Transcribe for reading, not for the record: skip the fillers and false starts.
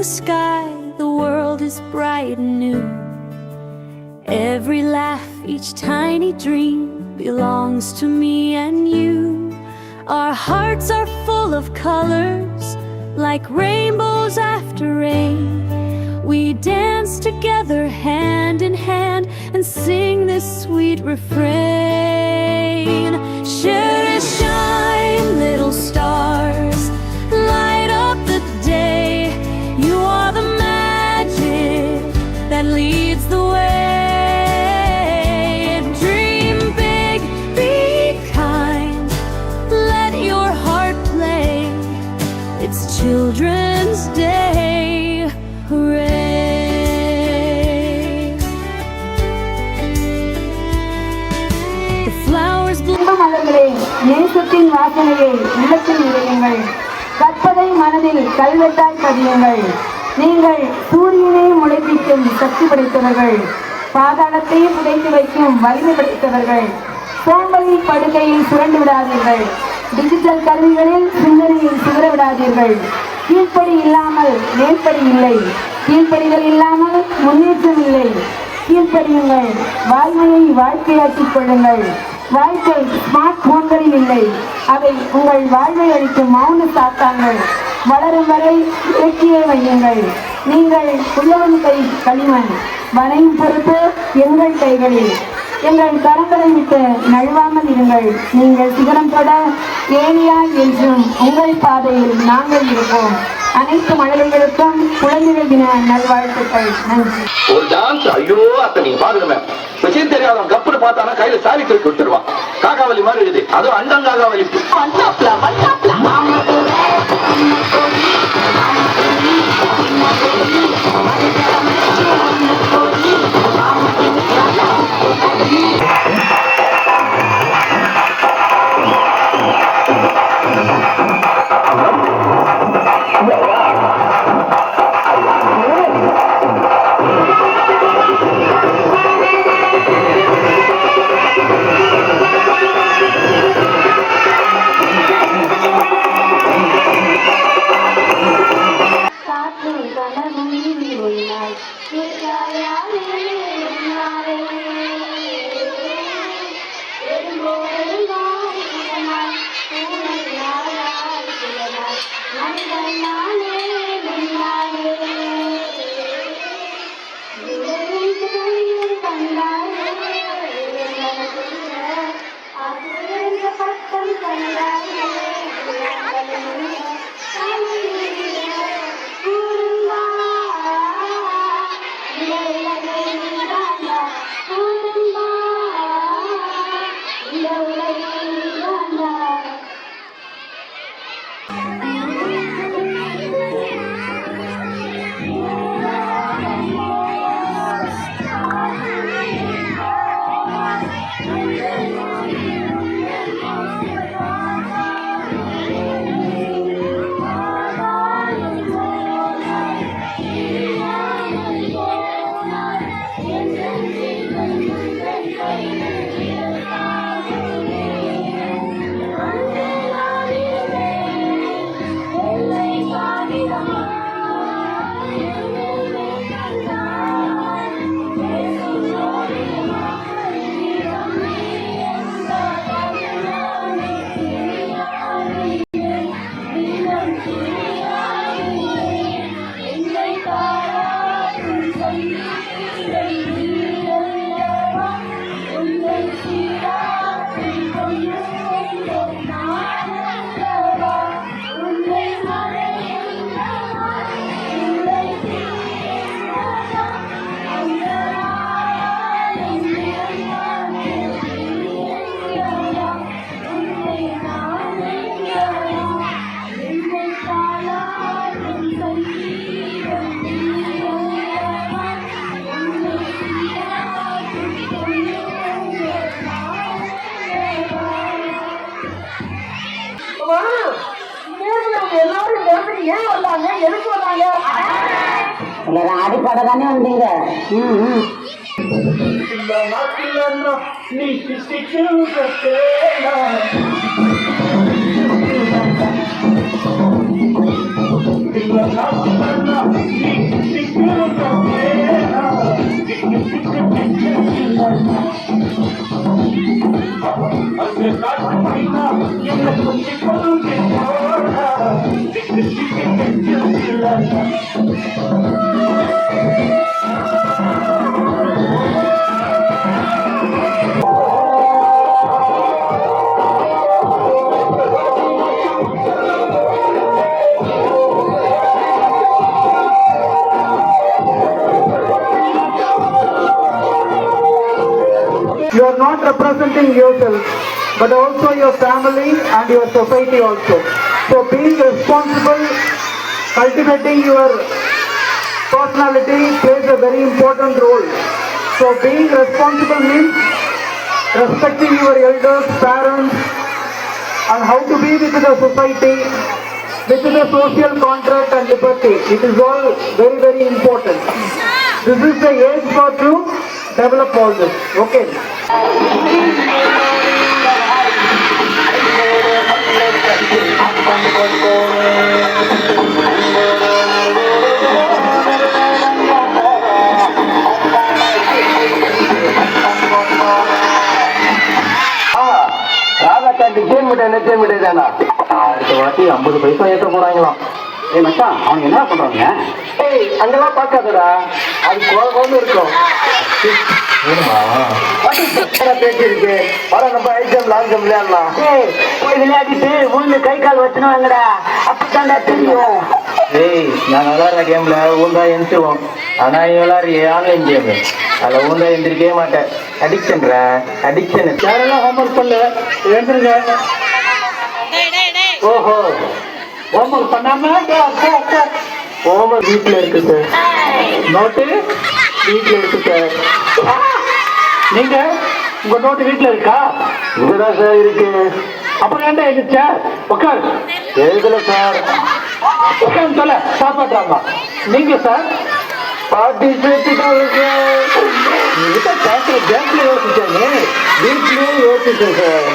the sky, the world is bright and new. Every laugh, each tiny dream belongs to me and you. Our hearts are full of colors, like rainbows after rain. We dance together hand in hand and sing this sweet refrain. Share to shine, little stars, light up the day. You are the magic that leads the way. Dream big, be kind, let your heart play. It's Children's Day, hooray! The flowers bloom. மலர்களே, நேசத்தின் வாசனையை உள்ளத்தில் நிறையுங்கள். கற்பதை மனதில் கல்வெட்டாய் பதியுங்கள். நீங்கள் சூரியனை முளைப்பிக்கும் சக்தி படைத்தவர்கள், பாதாளத்தை புதைத்து வைக்கும் வலிமை படைத்தவர்கள். சோம்பலில் படுக்கையில் சுரண்டு விடாதீர்கள். டிஜிட்டல் கருவிகளில் சிந்தனையை சிதற விடாதீர்கள். கீழ்ப்படி இல்லாமல் மேற்படி இல்லை, கீழ்ப்படிகள் இல்லாமல் முன்னேற்றம் இல்லை. கீழ்ப்படியுங்கள், வாழ்க்கையை வாழ்க்கையாக்கிக் கொள்ளுங்கள். வாழ்க்கை ஸ்மார்ட் போன்களில் இல்லை, அவை உங்கள் வாழ்வை அளிக்கும் மௌன சாத்தாங்கள். வளரும் வரை இலக்கிய வையுங்கள். நீங்கள் உள்ளவன் கை களிமண், வனையும் பொறுப்பு எங்கள் கைகளில். எங்கள் கரங்களை விட்டு நழுவாமல் இருங்கள். நீங்கள் சிகரம் தொட ஏனியாய் என்றும் உங்கள் பாதையில் நாங்கள் இருப்போம். அனைத்து மழலைகளுக்கும் குழந்தைகள் தின நல்வாழ்த்துக்கள். நன்றி. ஒரு டான்ஸ், ஐயோ அத்தை நீங்க பாருங்க, விஷயம் தெரியாதவன் கப்புனு பார்த்தானா கையில சாரி தூக்கி கொடுத்துருவான். காக்காவலி மாதிரி இருக்குது, அதுவும் அண்டங்காகாவலி. ஆடிப்பாட தானே வந்தீங்க. You are not representing yourself, but also your family and your society also. So being responsible, cultivating your personality plays a very important role. So being responsible means respecting your elders, parents, and how to be with the society, with the social contract and liberty. It is all very, very important. This is the age for to develop all this. Okay. நிச்சயம் தானா அடுத்த வாட்டி 50 பைசா ஏற்ற போறாங்களாம். ஏய் மச்சான், அவங்க என்ன பண்றாங்க? ஏய் அங்கெல்லாம் பார்க்காதடா, அது கோவம் இருக்கும். பேச்சு இருக்கு, வர நம்ம ஐட்டம் லாங் ஜம்ப் விளையாடலாம். போய் விளையாடிட்டு உள்ள கை கால் வச்சுனாங்கடா, அப்படித்தான்டா தெரியும். ஏய் நாங்க விளையாடுற கேம்ல ஊந்தா எந்திரிவோம். ஆனா நீ விளையாடுறிய ஆன்லைன் கேம், அதில் ஊந்தா எந்திரிக்கவே மாட்டேன். அடிக்ஷன்ற அடிக்ஷன். யாரெல்லாம் ஹோம்ஒர்க் பண்ணல எழுந்துருங்க. ஓஹோ, ஹோம்ஒர்க் பண்ணாம ஹோம்ஒர்க் வீட்டில் இருக்கு சார். நோட்டு வீட்டில் இருக்கு சார். நீங்க உங்க நோட்டு வீட்டுல இருக்கா? இதுதான் சார் இருக்கு. அப்புறம் ஏன்டா எழுதிச்சா? உட்கார். எழுதல சார். உட்காந்து சொல்ல சாப்பாடுறாங்க. நீங்க சார் பாட்டி சேர்த்துட்டாங்க சார். பேங்க்ல யோசிச்சாங்க, வீட்லயும் யோசிச்சேன் சார்.